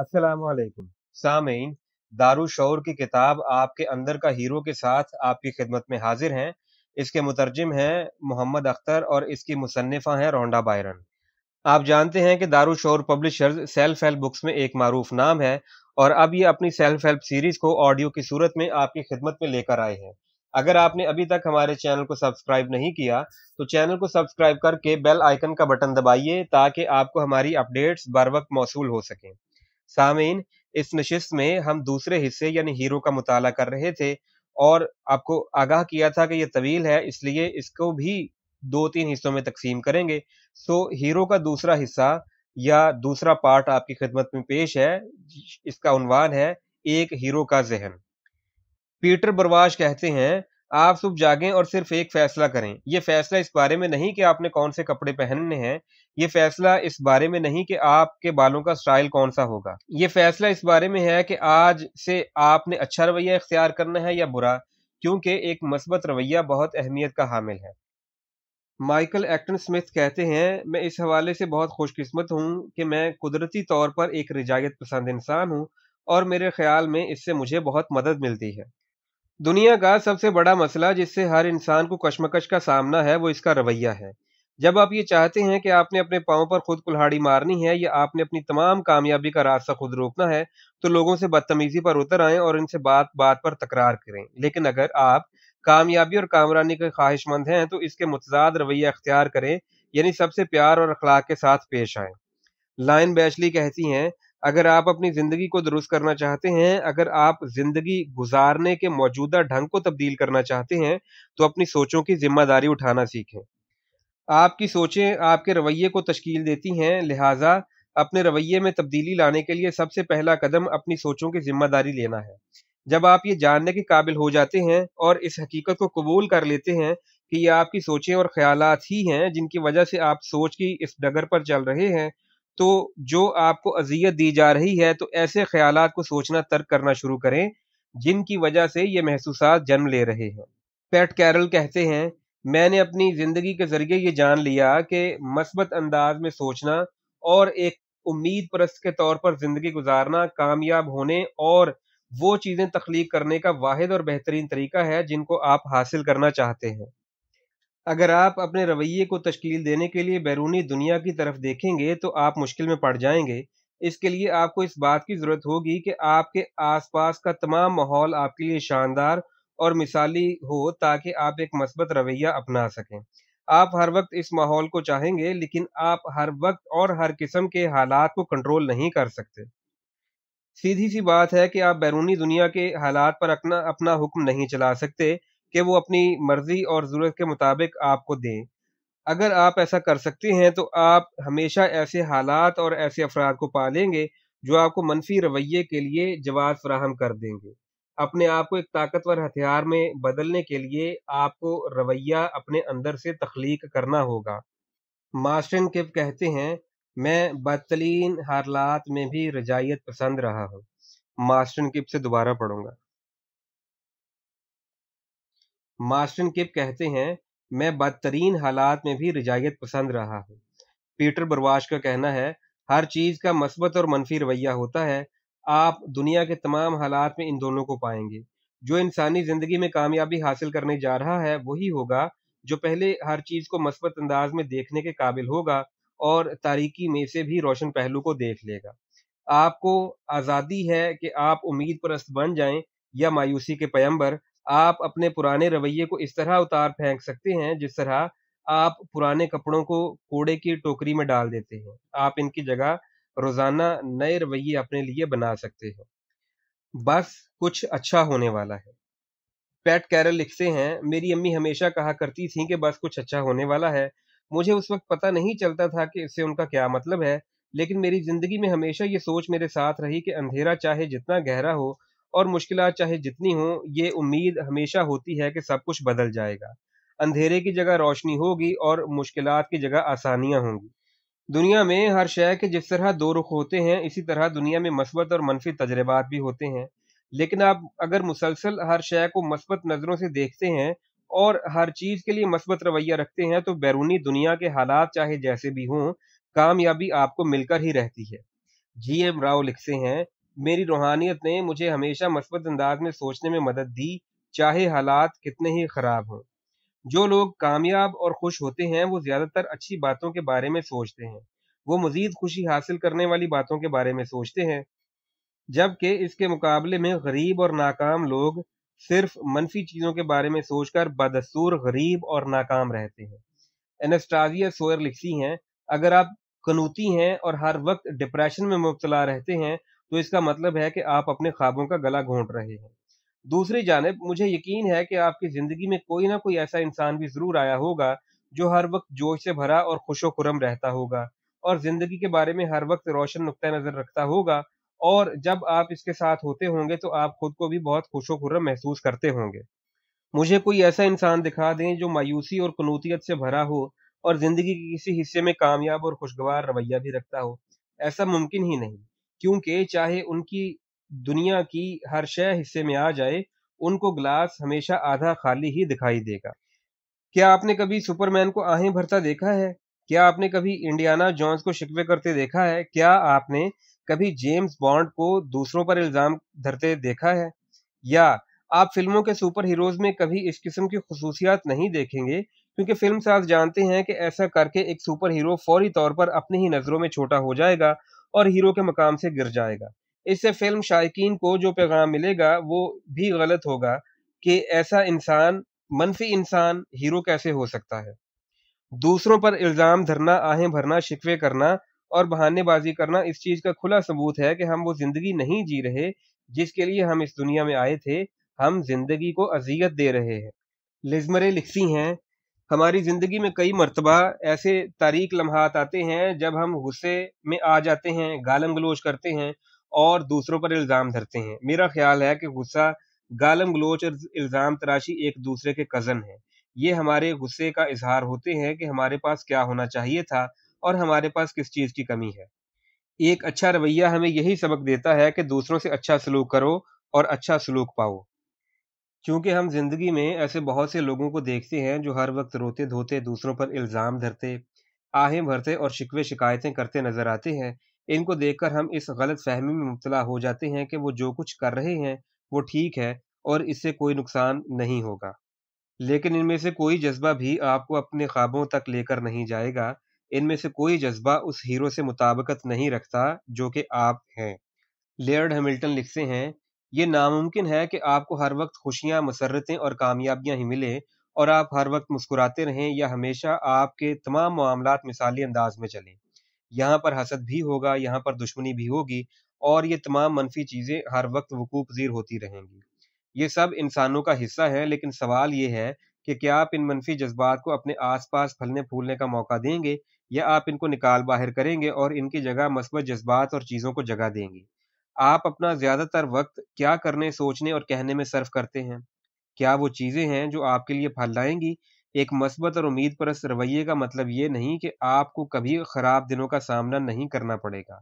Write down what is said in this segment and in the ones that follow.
अस्सलाम वालेकुम सामीन। दारुशौर की किताब आपके अंदर का हीरो के साथ आपकी खिदमत में हाजिर हैं। इसके मुतरजिम हैं मोहम्मद अख्तर और इसकी मुसन्निफा हैं रोंडा बायरन। आप जानते हैं कि दारुशौर पब्लिशर्स सेल्फ हेल्प बुक्स में एक मारूफ नाम है और अब ये अपनी सेल्फ हेल्प सीरीज को ऑडियो की सूरत में आपकी खिदमत में लेकर आए हैं। अगर आपने अभी तक हमारे चैनल को सब्सक्राइब नहीं किया तो चैनल को सब्सक्राइब करके बेल आइकन का बटन दबाइए ताकि आपको हमारी अपडेट्स बर वक्त मौसूल हो सकें। सामीन, इस नशिस्त में हम दूसरे हिस्से यानी हीरो का मुताला कर रहे थे और आपको आगाह किया था कि ये तवील है, इसलिए इसको भी 2-3 हिस्सों में तकसीम करेंगे। सो हीरो का दूसरा हिस्सा या दूसरा पार्ट आपकी खिदमत में पेश है। इसका उन्वान है एक हीरो का जहन। पीटर बरवाश कहते हैं, आप सुबह जागें और सिर्फ एक फैसला करें। ये फैसला इस बारे में नहीं कि आपने कौन से कपड़े पहनने हैं। ये फैसला इस बारे में नहीं कि आपके बालों का स्टाइल कौन सा होगा। ये फैसला इस बारे में है कि आज से आपने अच्छा रवैया इख्तियार करना है या बुरा, क्योंकि एक मस्बत रवैया बहुत अहमियत का हामिल है। माइकल एक्टन स्मिथ कहते हैं, मैं इस हवाले से बहुत खुशकिस्मत हूँ कि मैं कुदरती तौर पर एक रिजायत पसंद इंसान हूँ और मेरे ख्याल में इससे मुझे बहुत मदद मिलती है। दुनिया का सबसे बड़ा मसला जिससे हर इंसान को कशमकश का सामना है वो इसका रवैया है। जब आप ये चाहते हैं कि आपने अपने पाँव पर खुद कुल्हाड़ी मारनी है या आपने अपनी तमाम कामयाबी का रास्ता खुद रोकना है तो लोगों से बदतमीजी पर उतर आएं और इनसे बात बात पर तकरार करें। लेकिन अगर आप कामयाबी और कामरानी के ख्वाहिशमंद हैं तो इसके मुतजाद रवैया अख्तियार करें, यानी सबसे प्यार और अखलाक के साथ पेश आएं। लाइन बैचली कहती हैं, अगर आप अपनी ज़िंदगी को दुरुस्त करना चाहते हैं, अगर आप ज़िंदगी गुज़ारने के मौजूदा ढंग को तब्दील करना चाहते हैं, तो अपनी सोचों की ज़िम्मेदारी उठाना सीखें। आपकी सोचें आपके रवैये को तश्कील देती हैं, लिहाज़ा अपने रवैये में तब्दीली लाने के लिए सबसे पहला कदम अपनी सोचों की ज़िम्मेदारी लेना है। जब आप ये जानने के काबिल हो जाते हैं और इस हकीकत को कबूल कर लेते हैं कि ये आपकी सोचें और ख़यालात ही हैं जिनकी वजह से आप सोच की इस डगर पर चल रहे हैं, तो जो आपको अज़ियत दी जा रही है, तो ऐसे ख़यालात को सोचना तर्क करना शुरू करें, जिनकी वजह से ये महसूसात जन्म ले रहे हैं। पैट कैरल कहते हैं, मैंने अपनी ज़िंदगी के ज़रिए ये जान लिया कि मस्बत अंदाज में सोचना और एक उम्मीद परस्त के तौर पर ज़िंदगी गुजारना कामयाब होने और वो चीज़ें तख्लीक करने का वाहिद और बेहतरीन तरीका है जिनको आप हासिल करना चाहते हैं। अगर आप अपने रवैये को तश्कील देने के लिए बैरूनी दुनिया की तरफ देखेंगे तो आप मुश्किल में पड़ जाएंगे। इसके लिए आपको इस बात की ज़रूरत होगी कि आपके आसपास का तमाम माहौल आपके लिए शानदार और मिसाली हो ताकि आप एक मस्बत रवैया अपना सकें। आप हर वक्त इस माहौल को चाहेंगे, लेकिन आप हर वक्त और हर किस्म के हालात को कंट्रोल नहीं कर सकते। सीधी सी बात है कि आप बैरूनी दुनिया के हालात पर अपना अपना हुक्म नहीं चला सकते कि वो अपनी मर्जी और ज़रूरत के मुताबिक आपको दें। अगर आप ऐसा कर सकते हैं तो आप हमेशा ऐसे हालात और ऐसे अफराद को पालेंगे जो आपको मनफी रवैये के लिए जवाब फराहम कर देंगे। अपने आप को एक ताकतवर हथियार में बदलने के लिए आपको रवैया अपने अंदर से तख्लीक करना होगा। मार्टिन किप कहते हैं, मैं बदतरीन हालात में भी रजायत पसंद रहा हूँ। मार्टिन किप से दोबारा पढ़ूंगा। मार्टिन किप कहते हैं, मैं बदतरीन हालात में भी रजायत पसंद रहा हूँ। पीटर बरवाश का कहना है, हर चीज़ का मस्बत और मनफी रवैया होता है। आप दुनिया के तमाम हालात में इन दोनों को पाएंगे। जो इंसानी ज़िंदगी में कामयाबी हासिल करने जा रहा है वही होगा जो पहले हर चीज़ को मस्बत अंदाज में देखने के काबिल होगा और तारीकी में से भी रोशन पहलू को देख लेगा। आपको आज़ादी है कि आप उम्मीद परस्त बन जाएं या मायूसी के पैगंबर। आप अपने पुराने रवैये को इस तरह उतार फेंक सकते हैं जिस तरह आप पुराने कपड़ों को कूड़े की टोकरी में डाल देते हैं। आप इनकी जगह रोजाना नए रवैये अपने लिए बना सकते हैं। बस कुछ अच्छा होने वाला है। पैट कैरल लिखते हैं, मेरी अम्मी हमेशा कहा करती थी कि बस कुछ अच्छा होने वाला है। मुझे उस वक्त पता नहीं चलता था कि इससे उनका क्या मतलब है, लेकिन मेरी जिंदगी में हमेशा ये सोच मेरे साथ रही कि अंधेरा चाहे जितना गहरा हो और मुश्किलात चाहे जितनी हो, ये उम्मीद हमेशा होती है कि सब कुछ बदल जाएगा। अंधेरे की जगह रोशनी होगी और मुश्किलात की जगह आसानियां होंगी। दुनिया में हर शय के जिस तरह दो रुख होते हैं, इसी तरह दुनिया में मस्बत और मनफी तजर्बात भी होते हैं। लेकिन आप अगर मुसलसल हर शय को मस्बत नज़रों से देखते हैं और हर चीज़ के लिए मस्बत रवैया रखते हैं तो बैरूनी दुनिया के हालात चाहे जैसे भी हों, कामयाबी आपको मिलकर ही रहती है। जी एम राव लिखते हैं, मेरी रूहानियत ने मुझे हमेशा मस्बत अंदाज में सोचने में मदद दी, चाहे हालात कितने ही खराब हों। जो लोग कामयाब और खुश होते हैं वो ज्यादातर अच्छी बातों के बारे में सोचते हैं। वो मजीद खुशी हासिल करने वाली बातों के बारे में सोचते हैं, जबकि इसके मुकाबले में गरीब और नाकाम लोग सिर्फ मनफी चीजों के बारे में सोचकर बदस्तूर गरीब और नाकाम रहते हैं। एनास्टासिया सोयर लिखती हैं, अगर आप कनूती हैं और हर वक्त डिप्रेशन में मुब्तला रहते हैं तो इसका मतलब है कि आप अपने ख्वाबों का गला घोंट रहे हैं। दूसरी जानिब मुझे यकीन है कि आपकी ज़िंदगी में कोई ना कोई ऐसा इंसान भी ज़रूर आया होगा जो हर वक्त जोश से भरा और खुशो खुर्रम रहता होगा और ज़िंदगी के बारे में हर वक्त रोशन नुक्ता नज़र रखता होगा, और जब आप इसके साथ होते होंगे तो आप खुद को भी बहुत खुशो खुर्रम महसूस करते होंगे। मुझे कोई ऐसा इंसान दिखा दें जो मायूसी और कनूतियत से भरा हो और ज़िंदगी के किसी हिस्से में कामयाब और खुशगवार रवैया भी रखता हो। ऐसा मुमकिन ही नहीं, क्योंकि चाहे उनकी दुनिया की हर शय हिस्से में आ जाए, उनको ग्लास हमेशा आधा खाली ही दिखाई देगा। क्या आपने कभी सुपरमैन को आहें भरता देखा है? क्या आपने कभी इंडियाना जोन्स को शिकवे करते देखा है? क्या आपने कभी जेम्स बॉन्ड को दूसरों पर इल्ज़ाम धरते देखा है? या आप फिल्मों के सुपर हीरोज में कभी इस किस्म की खसूसियात नहीं देखेंगे, क्योंकि फिल्म साज जानते हैं कि ऐसा करके एक सुपर हीरो फौरी तौर पर अपनी ही नज़रों में छोटा हो जाएगा और हीरो के मकाम से गिर जाएगा। इससे फिल्म शायकीन को जो पैगाम मिलेगा वो भी गलत होगा कि ऐसा इंसान, मनफी इंसान हीरो कैसे हो सकता है। दूसरों पर इल्ज़ाम धरना, आहें भरना, शिकवे करना और बहानेबाजी करना इस चीज़ का खुला सबूत है कि हम वो ज़िंदगी नहीं जी रहे जिसके लिए हम इस दुनिया में आए थे, हम ज़िंदगी को अज़ियत दे रहे हैं। लिज़मरे लिखती हैं, हमारी ज़िंदगी में कई मर्तबा ऐसे तारीक लम्हात आते हैं जब हम गुस्से में आ जाते हैं, गालम गलोच करते हैं और दूसरों पर इल्ज़ाम धरते हैं। मेरा ख्याल है कि गुस्सा, गालम गलोच और इल्ज़ाम तराशी एक दूसरे के कज़न हैं। ये हमारे गुस्से का इज़हार होते हैं कि हमारे पास क्या होना चाहिए था और हमारे पास किस चीज़ की कमी है। एक अच्छा रवैया हमें यही सबक देता है कि दूसरों से अच्छा सलूक करो और अच्छा सलूक पाओ। चूँकि हम ज़िंदगी में ऐसे बहुत से लोगों को देखते हैं जो हर वक़्त रोते-धोते दूसरों पर इल्ज़ाम धरते, आहें भरते और शिकवे-शिकायतें करते नज़र आते हैं। इनको देखकर हम इस गलतफ़हमी में मुब्तला हो जाते हैं कि वो जो कुछ कर रहे हैं, वो ठीक है और इससे कोई नुकसान नहीं होगा। लेकिन इनमें से कोई जज़्बा भी आपको अपने ख्वाबों तक लेकर नहीं जाएगा। इनमें से कोई जज़्बा उस हीरो से मुताबिकत नहीं रखता जो कि आप हैं। लेयर्ड हैमिल्टन लिखते हैं, ये नामुमकिन है कि आपको हर वक्त खुशियाँ, मसर्रतें और कामयाबियाँ ही मिलें और आप हर वक्त मुस्कुराते रहें या हमेशा आपके तमाम मामलात मिसाली अंदाज में चलें। यहाँ पर हसद भी होगा, यहाँ पर दुश्मनी भी होगी और ये तमाम मनफी चीज़ें हर वक्त वकूफ़ पज़ीर होती रहेंगी। ये सब इंसानों का हिस्सा है, लेकिन सवाल ये है कि क्या आप इन मनफी जज़्बात को अपने आस-पास फलने-फूलने का मौका देंगे या आप इनको निकाल बाहर करेंगे और इनकी जगह मस्बत जज़्बात और चीज़ों को जगह देंगे? आप अपना ज़्यादातर वक़्त क्या करने, सोचने और कहने में सर्फ़ करते हैं? क्या वो चीज़ें हैं जो आपके लिए फल लाएँगी? एक मस्बत और उम्मीद परस्त रवैये का मतलब ये नहीं कि आपको कभी खराब दिनों का सामना नहीं करना पड़ेगा।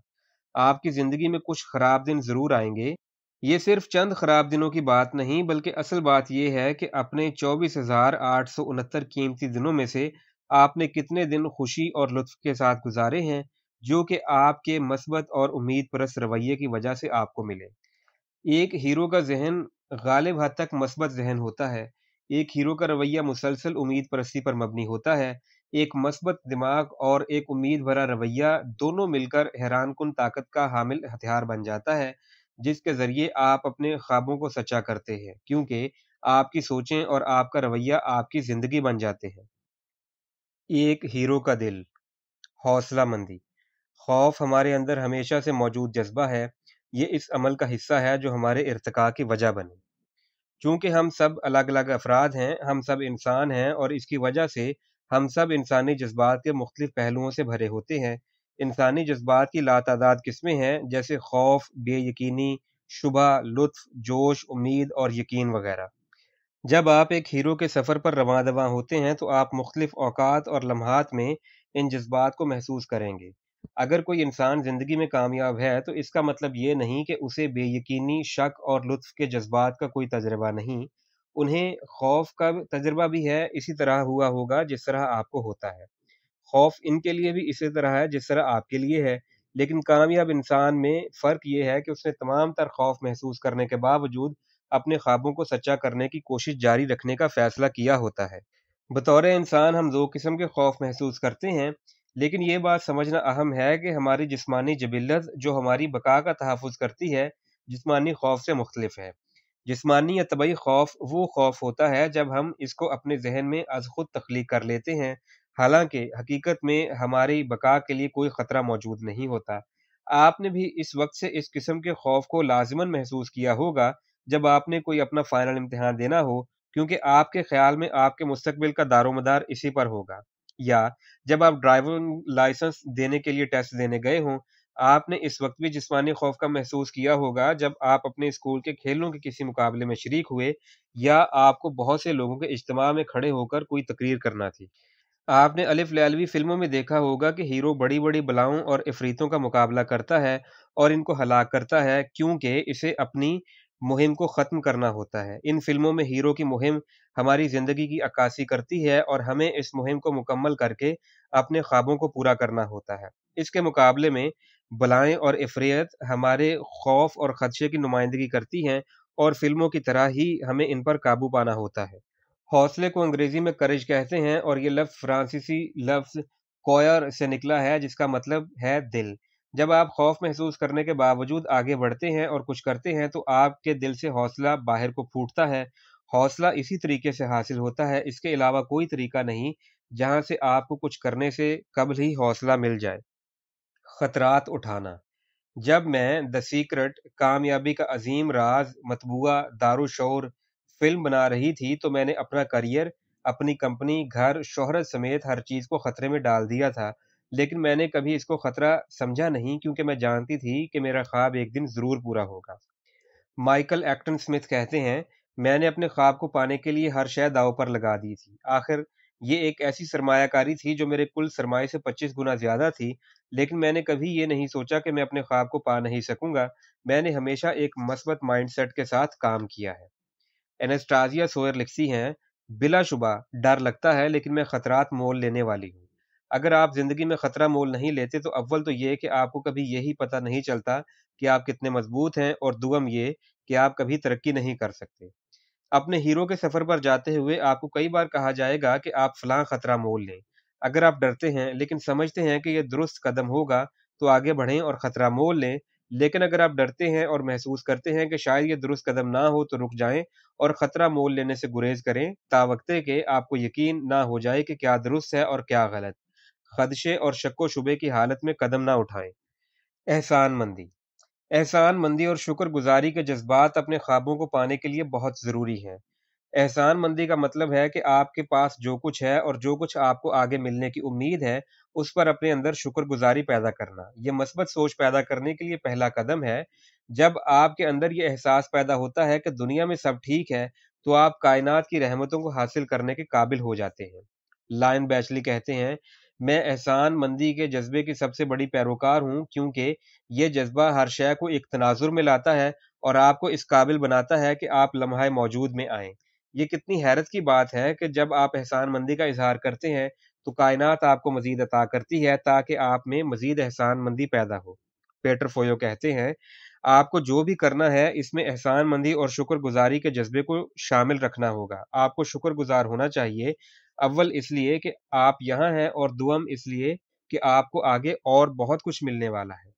आपकी ज़िंदगी में कुछ खराब दिन ज़रूर आएँगे। ये सिर्फ़ चंद खराब दिनों की बात नहीं, बल्कि असल बात ये है कि अपने 24,869 कीमती दिनों में से आपने कितने दिन खुशी और लुत्फ़ के साथ गुज़ारे हैं, जो कि आपके मस्बत और उम्मीद परस्त रवैये की वजह से आपको मिले। एक हीरो का ज़हन गालिब हद तक मस्बत ज़हन होता है। एक हीरो का रवैया मुसलसल उम्मीद परस्ती पर मबनी होता है। एक मस्बत दिमाग और एक उम्मीद भरा रवैया दोनों मिलकर हैरानकुन ताकत का हामिल हथियार बन जाता है, जिसके ज़रिए आप अपने ख्वाबों को सच्चा करते हैं, क्योंकि आपकी सोचें और आपका रवैया आपकी ज़िंदगी बन जाते हैं। एक हीरो का दिल, हौसला-मंदी। खौफ हमारे अंदर हमेशा से मौजूद जज़्बा है। ये इस अमल का हिस्सा है जो हमारे इर्तिका की वजह बने। चूँकि हम सब अलग-अलग अफ़राद हैं, हम सब इंसान हैं और इसकी वजह से हम सब इंसानी जज़्बात के मुख्तलिफ़ पहलुओं से भरे होते हैं। इंसानी जज़्बात की लातादाद किस्में हैं, जैसे खौफ, बेयकीनी, शुबा, लुत्फ़, जोश, उम्मीद और यकीन वगैरह। जब आप एक हीरो के सफ़र पर रवां-दवां होते हैं, तो आप मुख्तलिफ़ औक़ात और लम्हात में इन जज़्बात को महसूस करेंगे। अगर कोई इंसान ज़िंदगी में कामयाब है, तो इसका मतलब ये नहीं कि उसे बेयकीनी, शक और लुत्फ़ के जज़्बात का कोई तजुर्बा नहीं। उन्हें खौफ़ का तजुर्बा भी है, इसी तरह हुआ होगा जिस तरह आपको होता है। खौफ इनके लिए भी इसी तरह है जिस तरह आपके लिए है, لیکن کامیاب انسان میں فرق یہ ہے کہ اس نے تمام تر خوف محسوس کرنے کے باوجود اپنے خوابوں کو سچا کرنے کی کوشش جاری رکھنے کا فیصلہ کیا ہوتا ہے۔ بطور انسان ہم دو قسم کے خوف محسوس کرتے ہیں، لیکن یہ بات سمجھنا اہم ہے کہ ہماری جسمانی جبلت جو ہماری بقا کا تحفظ کرتی ہے، جسمانی خوف سے مختلف ہے۔ جسمانی یا طبعی خوف وہ خوف ہوتا ہے جب ہم اس کو اپنے ذہن میں از خود تخلیق کر لیتے ہیں، حالانکہ حقیقت میں ہماری بقا کے لیے کوئی خطرہ موجود نہیں ہوتا۔ آپ نے بھی اس وقت سے اس قسم کے خوف کو لازماً محسوس کیا ہوگا جب آپ نے کوئی اپنا فائنل امتحان دینا ہو، کیونکہ آپ کے خیال میں آپ کے مستقبل کا دار و مدار اسی پر ہوگا، یا جب آپ ڈرائیونگ لائسنس دینے کے لیے ٹیسٹ دینے گئے ہوں۔ آپ نے اس وقت بھی جسمانی خوف کا محسوس کیا ہوگا جب آپ اپنے اسکول کے کھیلوں کے کسی مقابلے میں شریک ہوئے، یا آپ کو بہت سے لوگوں کے اجتماع میں کھڑے ہو کر کوئی تقریر کرنا تھی۔ آپ نے الف لیلوی فلموں میں دیکھا ہوگا کہ ہیرو بڑی بڑی بلاؤں اور عفریتوں کا مقابلہ کرتا ہے اور ان کو ہلاک کرتا ہے کیونکہ اسے اپنی مہم کو ختم کرنا ہوتا ہے۔ ان فلموں میں ہیرو کی مہم ہماری زندگی کی عکاسی کرتی ہے اور ہمیں اس مہم کو مکمل کر کے اپنے خوابوں کو پورا کرنا ہوتا ہے۔ اس کے مقابلے میں بلائیں اور عفریت ہمارے خوف اور خدشے کی نمائندگی کرتی ہیں، اور فلموں کی طرح ہی ہمیں ان پر قابو پانا ہوتا ہے۔ حوصلے کو انگریزی میں کرج کہتے ہیں، اور یہ لفظ فرانسیسی لفظ کوئر سے نکلا ہے جس کا مطلب ہے دل۔ جب آپ خوف محسوس کرنے کے باوجود آگے بڑھتے ہیں اور کچھ کرتے ہیں تو آپ کے دل سے حوصلہ باہر کو پھوٹتا ہے۔ حوصلہ اسی طریقے سے حاصل ہوتا ہے، اس کے علاوہ کوئی طریقہ نہیں جہاں سے آپ کو کچھ کرنے سے قبل ہی حوصلہ مل جائے۔ خطرات اٹھانا۔ جب میں دی سیکرٹ کامیابی کا عظیم راز مطبوعہ دارالشعور فلم بنا رہی تھی تو میں نے اپنا کریئر، اپنی کمپنی، گھر، شہرت سمیت ہر چیز کو خطرے میں ڈال دیا تھا، لیکن میں نے کبھی اس کو خطرہ سمجھا نہیں کیونکہ میں جانتی تھی کہ میرا خواب ایک دن ضرور پورا ہوگا۔ مائیکل ایکٹن سمتھ کہتے ہیں، میں نے اپنے خواب کو پانے کے لیے ہر شے داؤ پر لگا دی تھی۔ آخر یہ ایک ایسی سرمایہ کاری تھی جو میرے کل سرمایے سے 25 گنا زیادہ تھی، لیکن میں نے کبھی یہ نہیں سوچا کہ میں اپنے خواب کو پا نہیں سکوں گا۔ میں نے ہمیشہ ایک مثبت مائنڈ سیٹ کے ساتھ کام کیا ہے۔ انسٹازیا سوئر لکھتی ہیں، بلا شبہ ڈر لگتا ہے لیکن میں خطرات مول لینے والی ہوں۔ اگر آپ زندگی میں خطرہ مول نہیں لیتے تو اول تو یہ کہ آپ کو کبھی یہی پتہ نہیں چلتا کہ آپ کتنے مضبوط ہیں، اور دوم یہ کہ آپ کبھی ترقی نہیں کر سکتے۔ اپنے ہیرو کے سفر پر جاتے ہوئے آپ کو کئی بار کہا جائے گا کہ آپ فلاں خطرہ مول لیں۔ اگر آپ ڈرتے ہیں لیکن سمجھتے ہیں کہ یہ درست قدم ہوگا تو آگے بڑھیں اور خطرہ مول لیں، لیکن اگر آپ ڈرتے ہیں اور محسوس کرتے ہیں کہ شاید یہ درست قدم نہ ہو تو رک جائیں اور خطرہ مول لینے سے گریز کریں، تاوقتے کہ آپ کو یقین نہ ہو جائے کہ کیا درست ہے اور کیا غلط۔ خدشے اور شک و شبے کی حالت میں قدم نہ اٹھائیں۔ احسان مندی۔ احسان مندی اور شکر گزاری کے جذبات اپنے خوابوں کو پانے کے لیے بہت ضروری ہیں۔ احسان مندی کا مطلب ہے کہ آپ کے پاس جو کچھ ہے اور جو کچھ آپ کو آگے ملنے کی امید ہے اس پر اپنے اندر شکر گزاری پیدا کرنا۔ یہ مثبت سوچ پیدا کرنے کے لیے پہلا قدم ہے۔ جب آپ کے اندر یہ احساس پیدا ہوتا ہے کہ دنیا میں سب ٹھیک ہے تو آپ کائنات کی رحمتوں کو حاصل کرنے کے قابل ہو جاتے ہیں۔ لائن بیچلی کہتے ہیں، میں احسان مندی کے جذبے کی سب سے بڑی پیروکار ہوں کیونکہ یہ جذبہ ہر شے کو ایک تناظر میں لاتا ہے اور آپ کو اس قابل بناتا ہے کہ آپ لمحہ موجود میں آئیں۔ یہ کتنی حیرت کی بات ہے کہ جب آپ احسان مندی کا اظہار کرتے ہیں تو کائنات آپ کو مزید عطا کرتی ہے تاکہ آپ میں مزید احسان مندی پیدا ہو۔ پیٹر فویو کہتے ہیں، آپ کو جو بھی کرنا ہے اس میں احسان مندی اور شکر گزاری کے جذبے کو شامل رکھنا ہوگا۔ آپ کو شکر گزار ہونا چاہیے، اول اس لیے کہ آپ یہاں ہیں اور دوم اس لیے کہ آپ کو آگے اور بہت کچھ ملنے والا ہے۔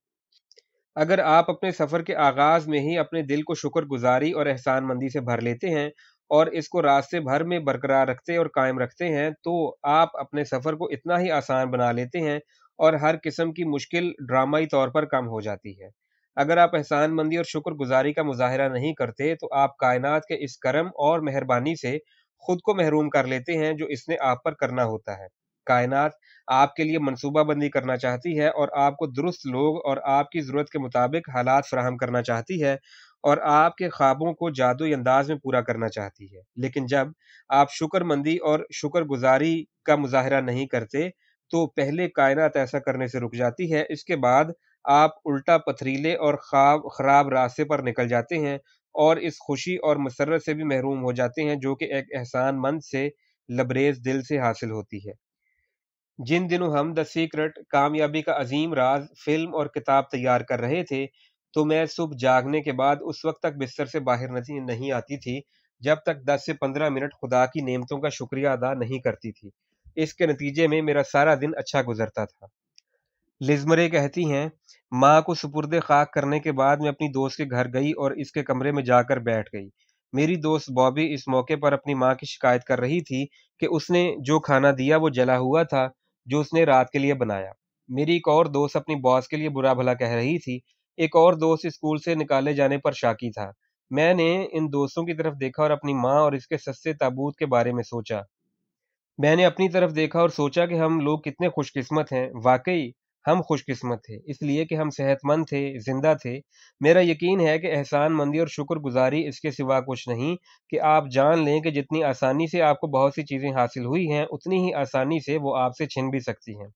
اگر آپ اپنے سفر کے آغاز میں ہی اپنے دل کو شکر گزاری اور احسان مندی سے بھر لیتے ہیں اور اس کو راستے بھر میں برقرار رکھتے اور قائم رکھتے ہیں تو آپ اپنے سفر کو اتنا ہی آسان بنا لیتے ہیں اور ہر قسم کی مشکل ڈرامائی طور پر کم ہو جاتی ہے۔ اگر آپ احسان مندی اور شکر گزاری کا مظاہرہ نہیں کرتے تو آپ کائنات کے اس کرم اور مہربانی سے خود کو محروم کر لیتے ہیں جو اس نے آپ پر کرنا ہوتا ہے۔ کائنات آپ کے لیے منصوبہ بندی کرنا چاہتی ہے اور آپ کو درست لوگ اور آپ کی ضرورت کے مطابق حالات فراہم کرنا چاہتی ہے اور آپ کے خوابوں کو جادوئی انداز میں پورا کرنا چاہتی ہے، لیکن جب آپ شکر مندی اور شکر گزاری کا مظاہرہ نہیں کرتے تو پہلے کائنات ایسا کرنے سے رک جاتی ہے، اس کے بعد آپ الٹا پتھریلے اور خراب راستے پر نکل جاتے ہیں اور اس خوشی اور مسرت سے بھی محروم ہو جاتے ہیں جو کہ ایک احسان مند سے لبریز دل سے حاصل ہوتی ہے۔ جن دنوں ہم دی سیکرٹ کامیابی کا عظیم راز فلم اور کتاب تیار کر رہے تھے تو میں صبح جاگنے کے بعد اس وقت تک بستر سے باہر نہیں آتی تھی جب تک 10 سے 15 منٹ خدا کی نعمتوں کا شکریہ ادا نہیں کرتی تھی۔ اس کے نتیجے میں میرا سارا دن اچھا گزرتا تھا۔ لزمرے کہتی ہیں، ماں کو سپرد خاک کرنے کے بعد میں اپنی دوست کے گھر گئی اور اس کے کمرے میں جا کر بیٹھ گئی۔ میری دوست بابی اس موقع پر اپنی ماں کی شکایت کر رہی تھی کہ اس نے جو کھانا دیا وہ جلا ہوا تھا جو اس نے رات کے لیے بنایا۔ میری ایک اور دوست اپنی باس کے لیے برا بھلا کہہ رہی تھی۔ ایک اور دوست اسکول سے نکالے جانے پر شاکی تھا۔ میں نے ان دوستوں کی طرف دیکھا اور اپنی ماں اور اس کے سستے تابوت کے بارے میں سوچا۔ میں نے اپنی طرف دیکھا اور سوچا کہ ہم لوگ کتنے خوش قسمت ہیں۔ واقعی ہم خوش قسمت تھے، اس لیے کہ ہم صحت مند تھے، زندہ تھے۔ میرا یقین ہے کہ احسان مندی اور شکر گزاری اس کے سوا کچھ نہیں کہ آپ جان لیں کہ جتنی آسانی سے آپ کو بہت سی چیزیں حاصل ہوئی ہیں اتنی ہی آسانی سے وہ آپ سے چھن بھی سکتی ہیں۔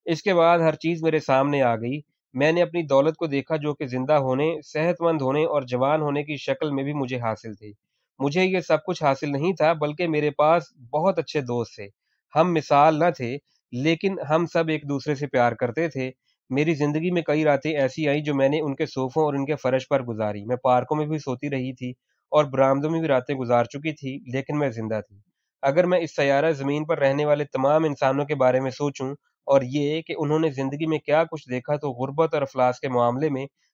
اس کے بعد ہر چیز میرے سامنے آ گئی۔ میں نے اپنی دولت کو دیکھا جو کہ زندہ ہونے، صحت مند ہونے اور جوان ہونے کی شکل میں بھی مجھے حاصل تھی۔ مجھے یہ سب کچھ حاصل نہیں تھا بلکہ میرے پاس بہت اچھے دوست تھے۔ ہم مثال نہ تھے لیکن ہم سب ایک دوسرے سے پیار کرتے تھے۔ میری زندگی میں کئی راتیں ایسی آئیں جو میں نے ان کے صوفوں اور ان کے فرش پر گزاری۔ میں پارکوں میں بھی سوتی رہی تھی اور برآمدوں میں بھی راتیں گزار چکی تھی لیکن میں زندہ تھی۔ اگر میں اس سیارہ زمین پر رہنے والے تمام انسانوں کے بارے میں سوچوں اور یہ کہ انہوں نے زندگی میں کیا کچھ دیکھا تو غربت اور افلاس کے معاملے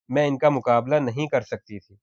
میں ان کا مقابلہ نہیں کر سکتی تھی۔